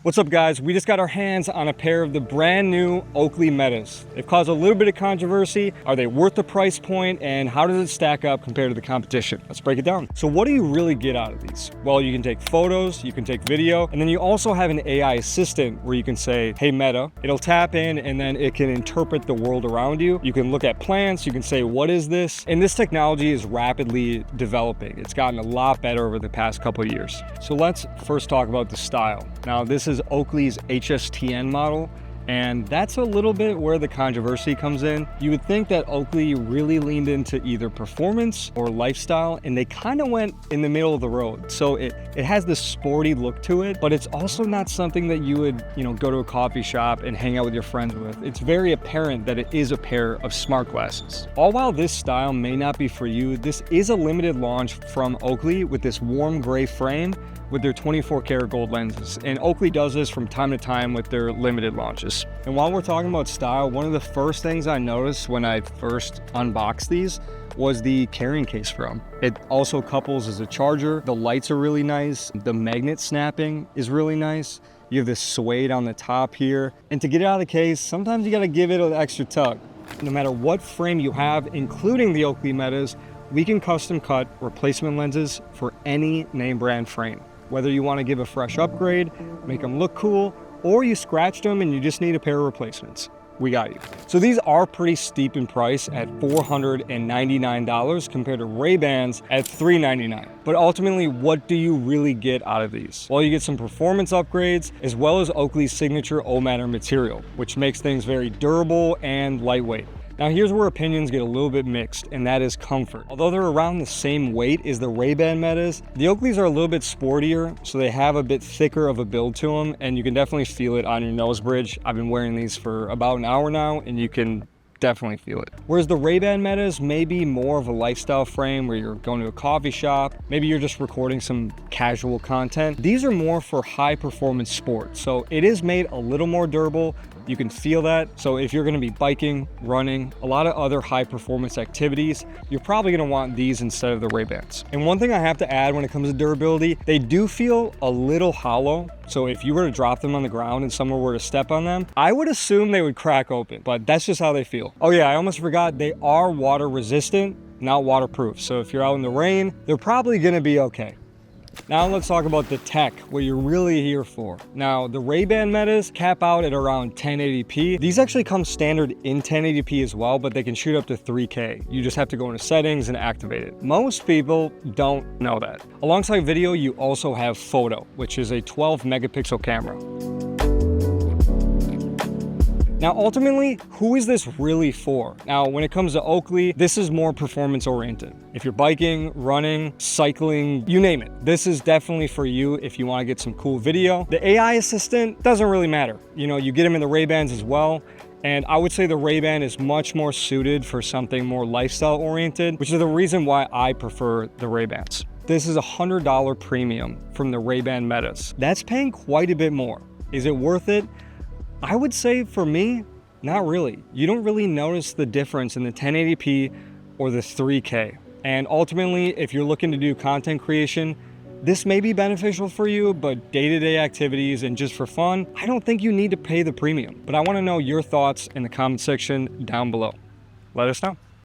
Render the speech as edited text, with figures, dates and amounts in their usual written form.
What's up guys, we just got our hands on a pair of the brand new Oakley Metas. They've caused a little bit of controversy. Are they worth the price point, and how does it stack up compared to the competition? Let's break it down. So what do you really get out of these? Well, you can take photos, you can take video, and then you also have an AI assistant where you can say, hey Meta, it'll tap in and then it can interpret the world around you. You can look at plants, you can say, what is this? And this technology is rapidly developing. It's gotten a lot better over the past couple of years. So let's first talk about the style. Now this is Oakley's HSTN model, and that's a little bit where the controversy comes in. You would think that Oakley really leaned into either performance or lifestyle, and they kind of went in the middle of the road. So it has this sporty look to it, but it's also not something that you would, go to a coffee shop and hang out with your friends with. It's very apparent that it is a pair of smart glasses. All while this style may not be for you, this is a limited launch from Oakley with this warm gray frame with their 24 karat gold lenses. And Oakley does this from time to time with their limited launches. And while we're talking about style, one of the first things I noticed when I first unboxed these was the carrying case for them. It also couples as a charger. The lights are really nice. The magnet snapping is really nice. You have this suede on the top here. And to get it out of the case, sometimes you gotta give it an extra tug. No matter what frame you have, including the Oakley Metas, we can custom cut replacement lenses for any name brand frame. Whether you want to give a fresh upgrade, make them look cool, or you scratched them and you just need a pair of replacements, we got you. So these are pretty steep in price at $499 compared to Ray-Bans at $399. But ultimately, what do you really get out of these? Well, you get some performance upgrades as well as Oakley's signature O-Matter material, which makes things very durable and lightweight. Now here's where opinions get a little bit mixed, and that is comfort. Although they're around the same weight as the Ray-Ban Metas, the Oakleys are a little bit sportier, so they have a bit thicker of a build to them, and you can definitely feel it on your nose bridge. I've been wearing these for about an hour now, and you can definitely feel it. Whereas the Ray-Ban Metas may be more of a lifestyle frame where you're going to a coffee shop, maybe you're just recording some casual content. These are more for high performance sports, so it is made a little more durable. You can feel that. So if you're gonna be biking, running, a lot of other high performance activities, you're probably gonna want these instead of the Ray-Bans. And one thing I have to add when it comes to durability, they do feel a little hollow. So if you were to drop them on the ground and someone were to step on them, I would assume they would crack open, but that's just how they feel. Oh yeah, I almost forgot, they are water resistant, not waterproof. So if you're out in the rain, they're probably gonna be okay. Now let's talk about the tech, what you're really here for. Now the Ray-Ban Metas cap out at around 1080p. These actually come standard in 1080p as well, but they can shoot up to 3K. You just have to go into settings and activate it. Most people don't know that. Alongside video, you also have photo, which is a 12 megapixel camera. Now, ultimately, who is this really for? Now, when it comes to Oakley, this is more performance oriented. If you're biking, running, cycling, you name it, this is definitely for you if you want to get some cool video. The AI assistant doesn't really matter. You get them in the Ray-Bans as well. And I would say the Ray-Ban is much more suited for something more lifestyle oriented, which is the reason why I prefer the Ray-Bans. This is a $100 premium from the Ray-Ban Metas. That's paying quite a bit more. Is it worth it? I would say for me, not really. You don't really notice the difference in the 1080p or the 3K. And ultimately, if you're looking to do content creation, this may be beneficial for you, but day-to-day activities and just for fun, I don't think you need to pay the premium. But I want to know your thoughts in the comment section down below. Let us know.